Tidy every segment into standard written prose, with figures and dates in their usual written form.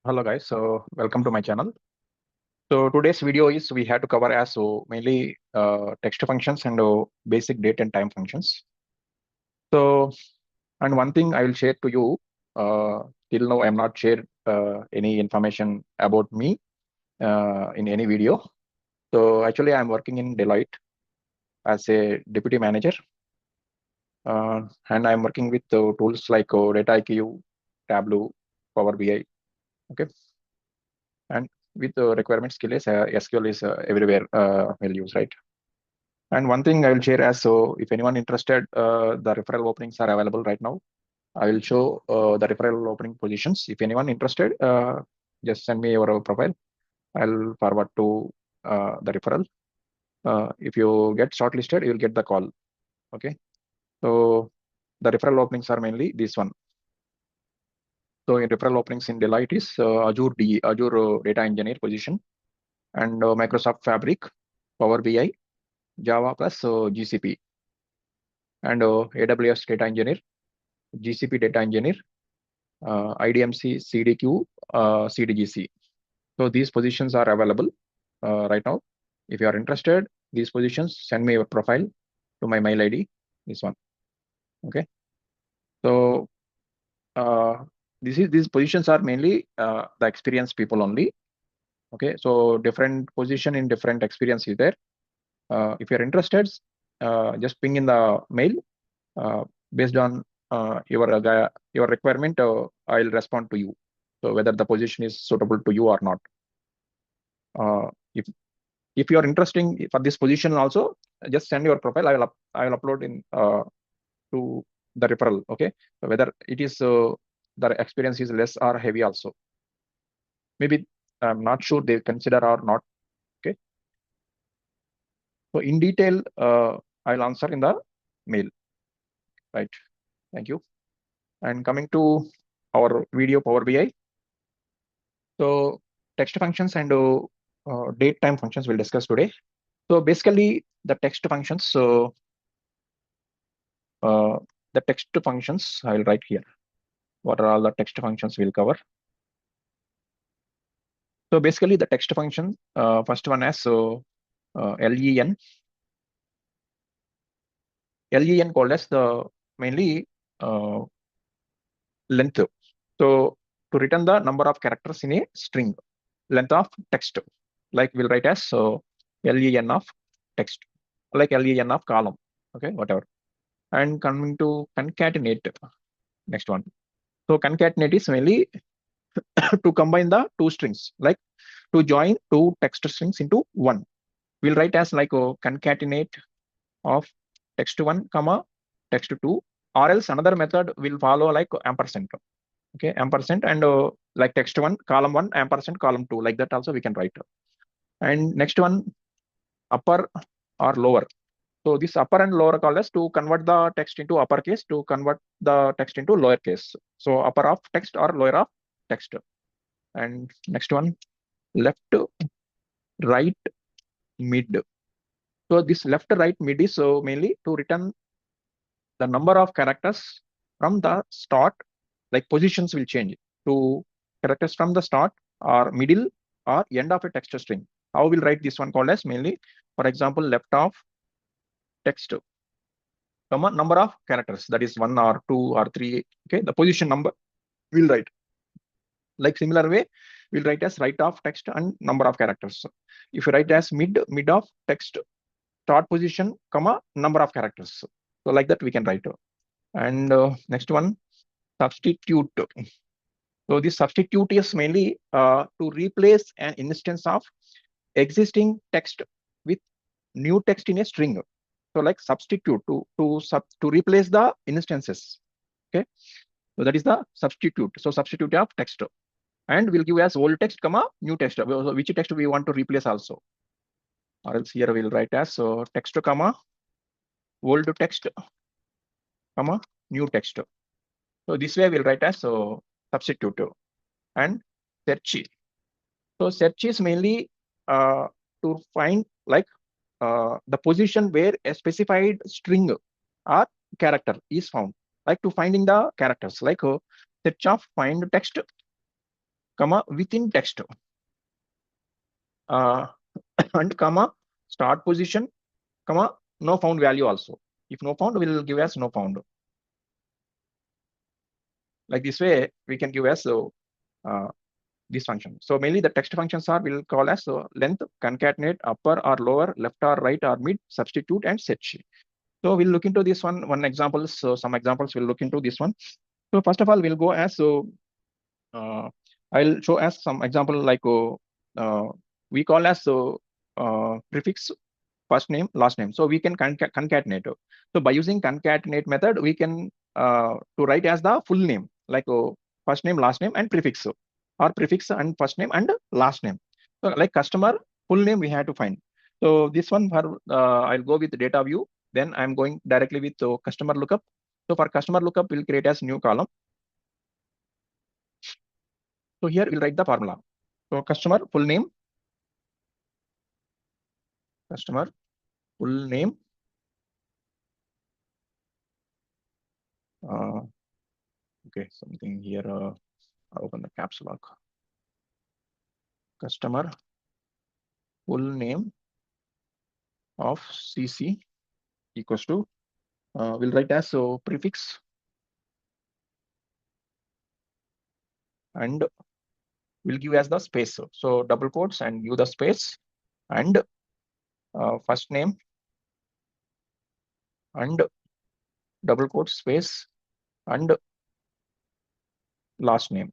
Hello guys, so welcome to my channel. So today's video is we had to cover as mainly text functions and basic date and time functions. So and one thing I will share to you, till now I am not shared any information about me in any video. So actually I am working in Deloitte as a deputy manager, and I am working with tools like Data IQ, Tableau, Power BI. Okay, and with requirement skill is SQL is everywhere we'll use, right? And one thing I will share as so if anyone interested, the referral openings are available right now. I will show the referral opening positions. If anyone interested, just send me your profile. I'll forward to the referral. If you get shortlisted, you will get the call. Okay. So the referral openings are mainly this one. So in referral openings in Deloitte is Azure Data Engineer position, and Microsoft Fabric, Power BI, Java plus GCP, and AWS Data Engineer, GCP Data Engineer, IDMC, CDQ, CDGC. So these positions are available right now. If you are interested, these positions, send me your profile to my mail ID, this one. Okay. So these positions are mainly the experienced people only. Okay. So different position in different experience is there. If you're interested, just ping in the mail based on your requirement. I'll respond to you. So whether the position is suitable to you or not. If you are interested for this position also, just send your profile. I will upload in to the referral. Okay, so whether it is the experience is less or heavy also. Maybe I'm not sure they consider or not. Okay, so in detail, I'll answer in the mail. Right. Thank you. And coming to our video Power BI. So text functions and date time functions we'll discuss today. So basically the text functions. So the text functions I will write here. What are all the text functions we'll cover? So basically the text function, first one as len. Len called as the mainly length. So to return the number of characters in a string, length of text, like we'll write as len of text, like len of column. Okay, whatever. And coming to concatenate, next one. So concatenate is mainly to combine the two strings, like to join two text strings into one. We'll write as like concatenate of text1 comma text2, or else another method will follow like ampersand. Okay, ampersand and like text1 column1 ampersand column2, like that also we can write. And next one, upper or lower. So this upper and lower called as to convert the text into uppercase, to convert the text into lowercase. So upper of text or lower of text. And next one, left, right, mid. So this left, right, mid is so mainly to return the number of characters from the start, like positions will change to characters from the start or middle or end of a text string. How we'll write this one called as mainly, for example, left of text, comma number of characters, that is 1 or 2 or 3. Okay, the position number we'll write. Like similar way, we'll write as right of text and number of characters. If you write as mid of text, start position, comma number of characters. So like that we can write. And next one, substitute. So this substitute is mainly to replace an instance of existing text with new text in a string. So like substitute to replace the instances. Okay, so that is the substitute. So substitute of text, and we'll give as old text comma new text, which text we want to replace also. Or else here we'll write as text comma old text comma new text. So this way we'll write as substitute. And search. So search is mainly to find like the position where a specified string or character is found, like to finding the characters, like search of find text comma within text, and comma start position, comma no found value also. If no found, will give us no found. Like this way, we can give us this function. So mainly the text functions are will call as length, concatenate, upper or lower, left or right or mid, substitute, and search. So we'll look into this one example. So some examples we'll look into this one. So first of all, we'll go as I'll show as some example like we call as prefix first name, last name. So we can concatenate. So by using concatenate method, we can to write as the full name, like first name, last name, and prefix, or prefix and first name and last name. So like customer full name we have to find. So this one for I'll go with data view. Then I'm going directly with customer lookup. So for customer lookup, we'll create as new column. So here we'll write the formula. So customer full name, customer full name. Okay, something here. Open the caps lock. Customer full name of CC equals to we'll write as prefix and we'll give as the space. So double quotes and give the space and first name and double quotes space and last name.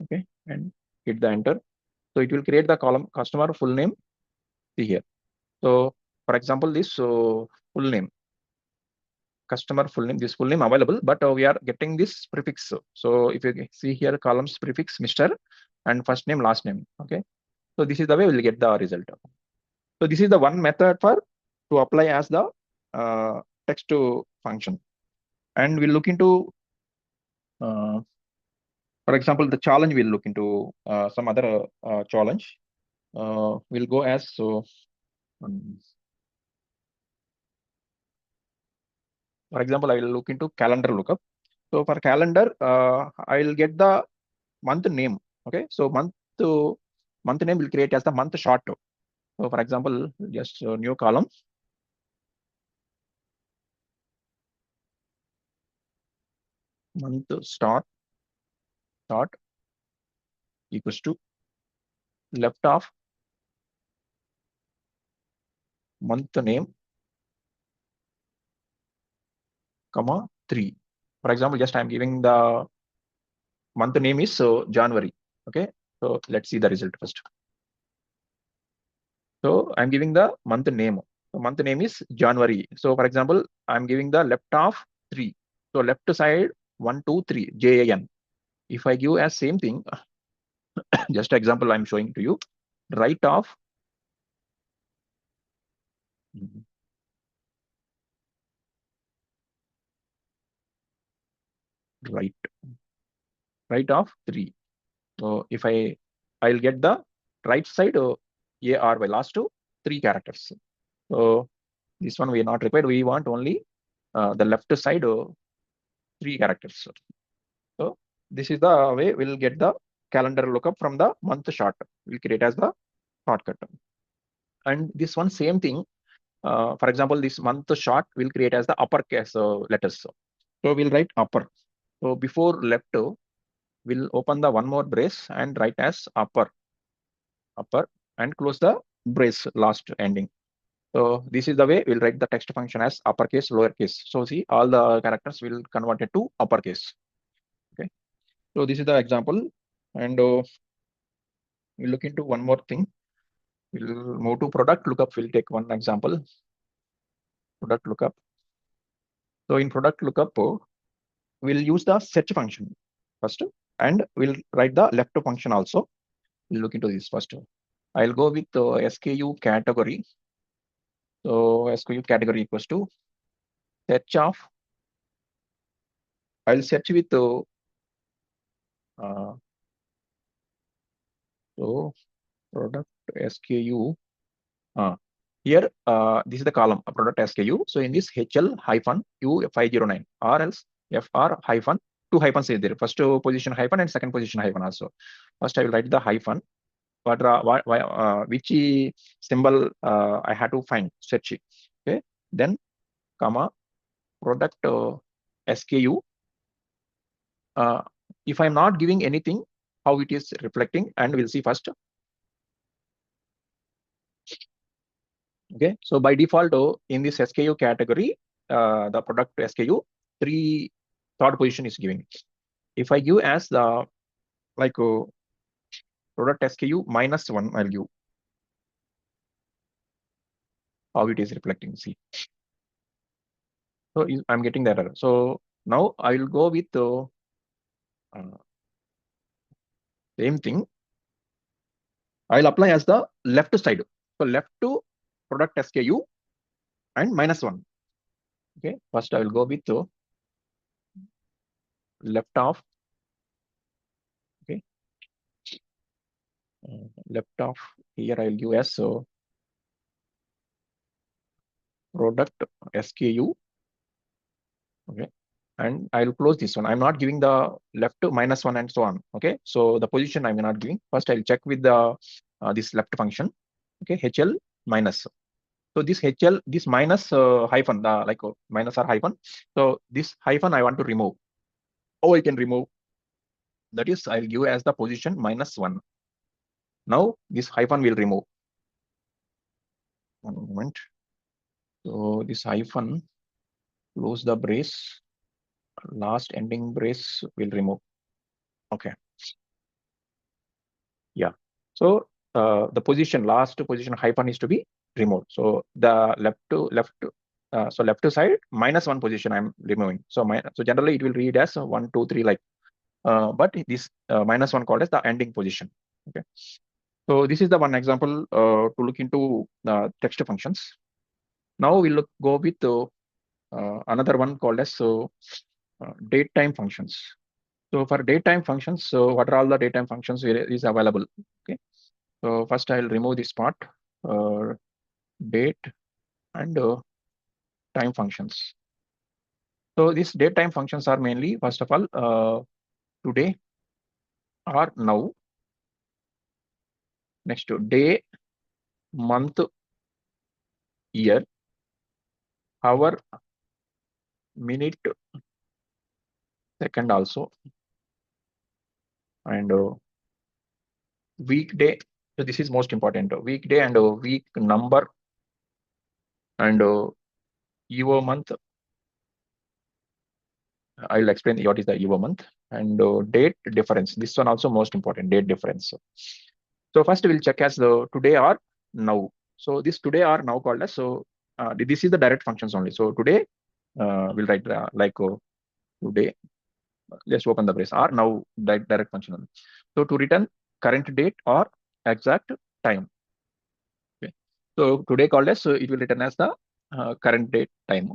Okay, and hit the enter. So it will create the column customer full name. See here. So for example, this full name, customer full name, this full name available, but we are getting this prefix. So if you see here, columns prefix Mr. and first name, last name. Okay. So this is the way we'll get the result. So this is the one method for to apply as the text to function. And we'll look into, for example, the challenge, we'll look into some other challenge. We'll go as, so for example, I will look into calendar lookup. So for calendar, I'll get the month name. Okay, so month name will create as the month short. So for example, just new column. Month start equals to left of month name, comma 3. For example, just I'm giving the month name is January. Okay, so let's see the result first. So I'm giving the month name. So month name is January. So for example, I'm giving the left of 3. So left side 1, 2, 3 JAN. If I give as same thing, just example I'm showing to you, right of right of 3. So if I'll get the right side AR by last 3 characters. So this one we are not required. We want only the left side 3 characters. So this is the way we'll get the calendar lookup from the month short. We'll create as the shortcut. And this one same thing. For example, this month short will create as the uppercase letters. So we'll write upper. So before left, we'll open the one more brace and write as upper, and close the brace last ending. So this is the way we'll write the text function as uppercase, lowercase. So see, all the characters will convert it to uppercase. Okay. So this is the example, and we'll look into one more thing. We'll move to product lookup. We'll take one example. Product lookup. So in product lookup, we'll use the search function first, and we'll write the left function also. We'll look into this first. I'll go with SKU category. So SKU category equals to search of. I'll search with so product SKU. Here, this is the column product SKU. So in this HL-U509 or else FR- two hyphens is there. First position hyphen and second position hyphen also. First I will write the hyphen. Which symbol I had to find, search it. Okay, then comma product SKU. If I'm not giving anything, how it is reflecting, and we'll see first. Okay, so by default, in this SKU category, the product SKU, third position is giving. If I give as the like product SKU -1, I'll give how it is reflecting. See, so I'm getting that error. So now I will go with same thing. I'll apply as the left side. So left to product SKU and -1. Okay, first I will go with left of. Okay, left of here I'll give as product SKU. Okay, and I'll close this one. I'm not giving the left to -1 and so on. Okay, so the position I'm not giving. First I'll check with the this left function. Okay, HL minus. So this HL, this minus hyphen, the like minus or hyphen. So this hyphen I want to remove. Oh, I can remove. That is, I'll give as the position -1. Now this hyphen will remove. One moment. So this hyphen, close the brace. Last ending brace will remove. Okay. Yeah. So the position, last position hyphen is to be removed. So the left to side -1 position I'm removing. So generally it will read as 1, 2, 3 like. But this -1 called as the ending position. Okay. So this is the one example to look into text functions. Now we'll go with another one called as date time functions. So for date time functions, so what are all the date time functions is available? Okay. So first I'll remove this part, date and time functions. So these date time functions are mainly, first of all, today or now. Next to day, month, year, hour, minute, second also, and weekday. So this is most important. Weekday and week number and EO month. I'll explain what is the EO month and date difference. This one also most important, date difference. So first we'll check as the today or now. So this today or now called as, so this is the direct functions only. So today we'll write like today. Let's open the brace or now direct function only. So to return current date or exact time. Okay. So today called as, so it will return as the current date time.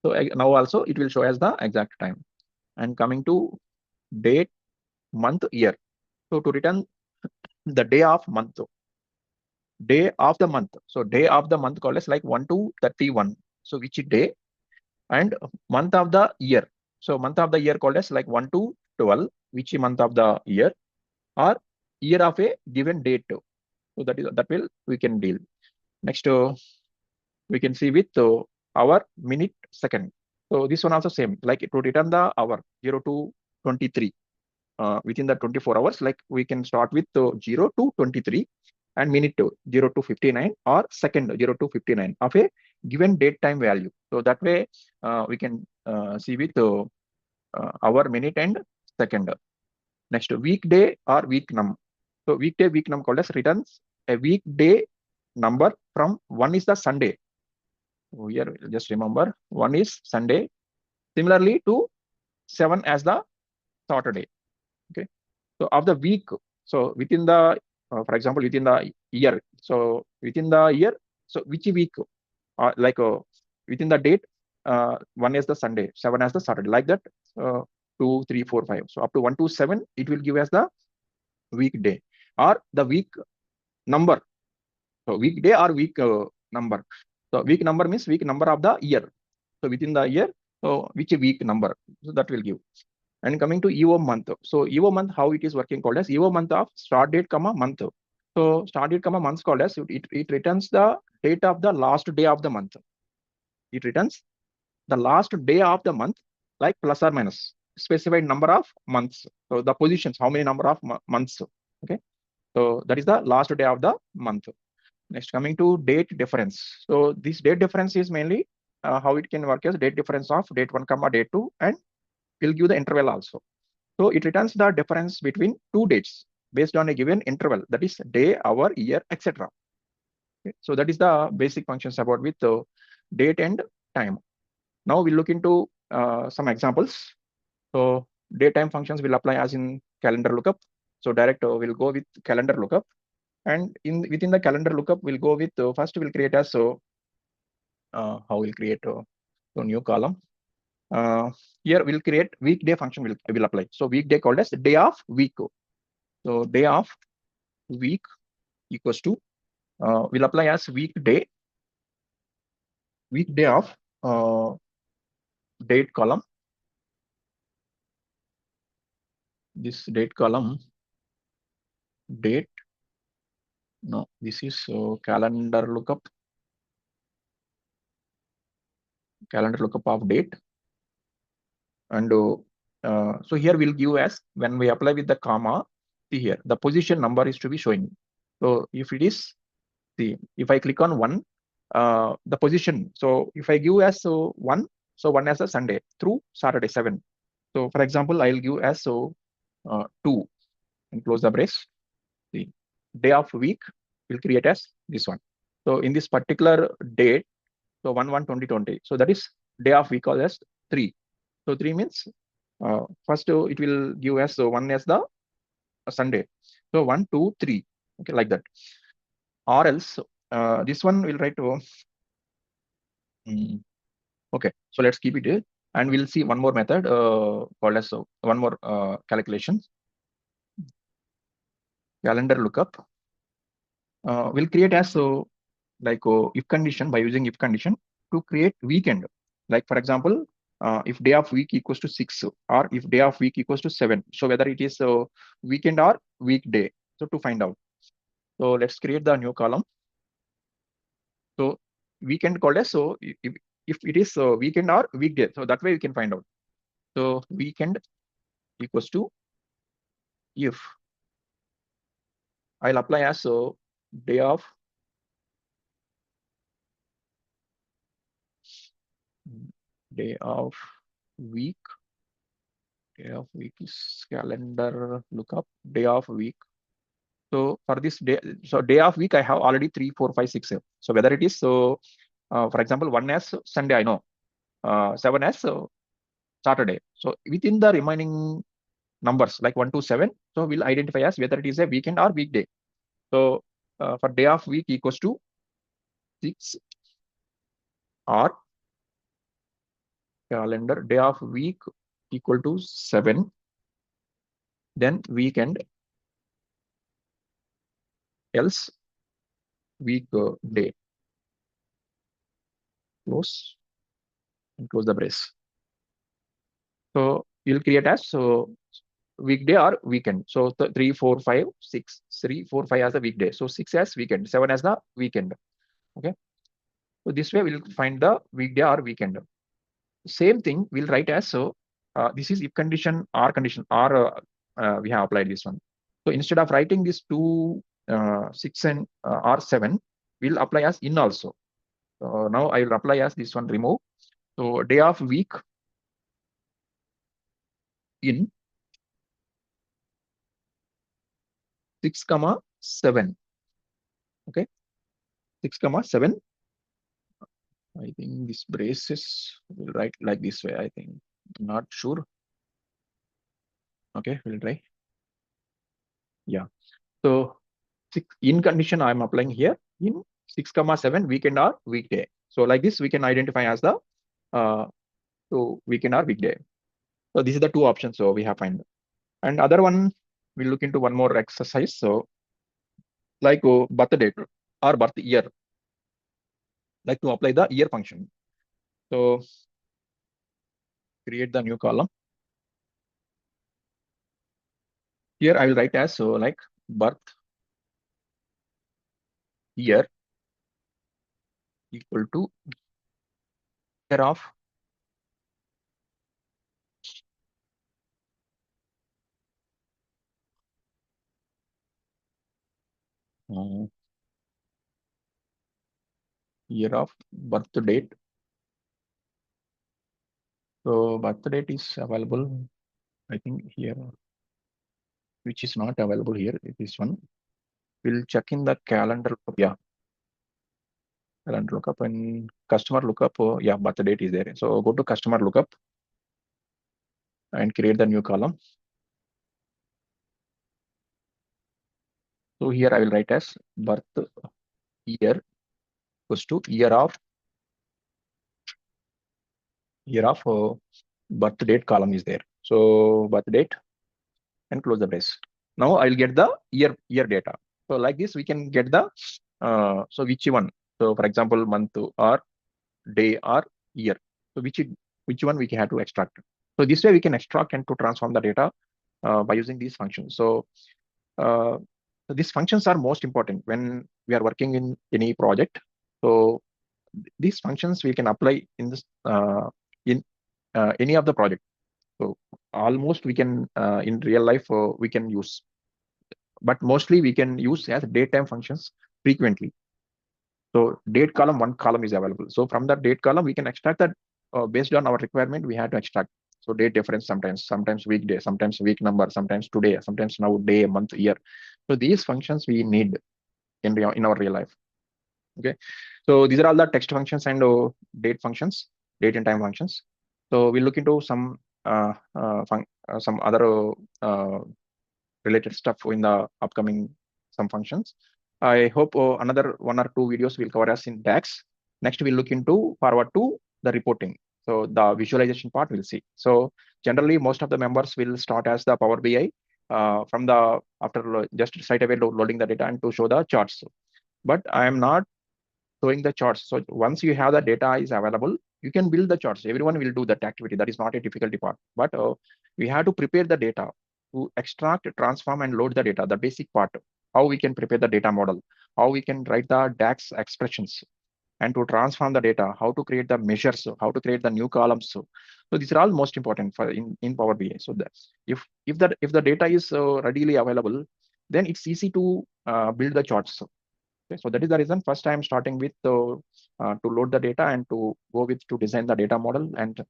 So now also it will show as the exact time. And coming to date, month, year. So to return the day of month, day of the month. So day of the month called as like 1 to 31. So which day? And month of the year. So month of the year called as like 1 to 12, which month of the year, or year of a given date. So that will we can deal. Next, we can see with hour, minute, second. So this one also same, like to return the hour 0 to 23. Within the 24 hours, like we can start with 0 to 23 and minute 0 to 59 or second 0 to 59 of a given date time value. So that way we can see with hour, minute and second. Next, weekday or week num. So weekday, week num called as returns a weekday number from 1 is the Sunday. So here just remember 1 is Sunday. Similarly to 7 as the Saturday. Okay. So of the week, so within the, for example, within the year. So within the year, so which week? Like within the date, 1 is the Sunday, 7 as the Saturday, like that. 2, 3, 4, 5. So up to 1 to 7, it will give as the weekday or the week number. So weekday or week number. So week number means week number of the year. So within the year, so which week number? So that will give. And coming to EO month. So EO month, how it is working called as EO month of start date comma month. So start date comma month called as it returns the date of the last day of the month. It returns the last day of the month, like plus or minus specified number of months. So the positions, how many number of months. Okay. So that is the last day of the month. Next, coming to date difference. So this date difference is mainly how it can work as date difference of date 1 comma date 2, and will give the interval also. So it returns the difference between two dates based on a given interval, that is day, hour, year, etc. Okay. So that is the basic functions about with date and time. Now we'll look into some examples. So daytime functions will apply as in calendar lookup. So direct we'll go with calendar lookup, and within the calendar lookup we'll go with first we'll create as how we'll create a new column. Here we'll create weekday function will apply. So weekday called as day of week. So day of week equals to will apply as weekday of date column. This date column date. No, this is calendar lookup of date. And so here we'll give as when we apply with the comma. See here the position number is to be showing. So if it is, see if I click on 1, the position. So if I give as 1, so 1 as a Sunday through Saturday 7. So for example, I'll give as 2 and close the brace. The day of week will create as this one. So in this particular date, so 1/1/2020. So that is day of week called as 3. So 3 means first it will give as 1 as the Sunday. So 1, 2, 3. Okay, like that. Or else this one will write to. Okay, so let's keep it here, and we'll see one more method called as one more calculation. Calendar lookup will create as like if condition, by using if condition to create weekend. Like for example, if day of week equals to 6, or if day of week equals to 7. So whether it is weekend or weekday. So to find out. So let's create the new column. So weekend called as, so if it is weekend or weekday, so that way we can find out. So weekend equals to if I'll apply as day of week. Day of week is calendar lookup day of week. So for this day, so day of week I have already 3, 4, 5, 6. So whether it is so for example 1 as Sunday, I know 7 as Saturday. So within the remaining numbers like 1 to 7, so we'll identify as whether it is a weekend or weekday. So for day of week equals to 6, or calendar day of week equal to 7, then weekend, else week day. Close and close the brace. So you'll create as weekday or weekend. So 3, 4, 5, 6. 3, 4, 5 as the weekday. So 6 as weekend, 7 as the weekend. Okay. So this way we'll find the weekday or weekend. Same thing we'll write as this is if condition or condition, or we have applied this one. So instead of writing this 2, 6 and or 7, we'll apply as in also. Now I will apply as this one remove. So day of week in 6, 7. Okay, 6, 7. I think this braces will write like this way. I think, not sure. Okay, we'll try. Yeah. So in condition I'm applying here in 6, 7 weekend or weekday. So like this we can identify as the so weekend or weekday. So this is the 2 options so we have find. And other one we'll look into one more exercise. So like birth date or birth year, like to apply the year function. So create the new column. Here I will write as so like birth year equal to year of uh, year of birth date. So birth date is available, I think here, which is not available here. This one. We'll check in the calendar. Yeah, calendar lookup and customer lookup. Oh, yeah, birth date is there. So go to customer lookup and create the new column. So here I will write as birth year equals to year of birth date column is there. So birth date and close the brace. Now I'll get the year data. So like this, we can get the so which one. So for example, month or day or year. So which one we have to extract. So this way we can extract and to transform the data by using these functions. So these functions are most important when we are working in any project. So these functions we can apply in this in any of the project. So almost we can in real life we can use, but mostly we can use as datetime functions frequently. So date column, one column is available. So from that date column, we can extract that based on our requirement. We have to extract. So date difference sometimes weekday, sometimes week number, sometimes today, sometimes now day, month, year. So these functions we need in our real life. Okay. So these are all the text functions and date functions, date and time functions. So we'll look into some some other related stuff in the upcoming some functions. I hope another one or two videos will cover us in DAX. Next, we'll look into forward to the reporting. So the visualization part we'll see. So generally, most of the members will start as the Power BI from the after just straight away loading the data and to show the charts. But I am not showing the charts. So once you have the data is available, you can build the charts. Everyone will do that activity. That is not a difficulty part. But we have to prepare the data to extract, transform, and load the data, the basic part. How we can prepare the data model, how we can write the DAX expressions, and to transform the data, how to create the measures, how to create the new columns. So these are all most important for in Power BI. So that if the data is readily available, then it's easy to build the charts. Okay, so that is the reason first I am starting with to load the data and to go with to design the data model. And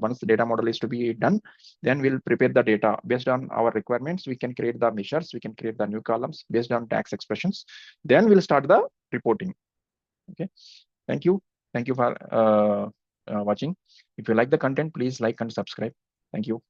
once the data model is to be done, then we'll prepare the data based on our requirements. We can create the measures, we can create the new columns based on DAX expressions. Then we'll start the reporting. Okay, thank you. Thank you for watching. If you like the content, please like and subscribe. Thank you.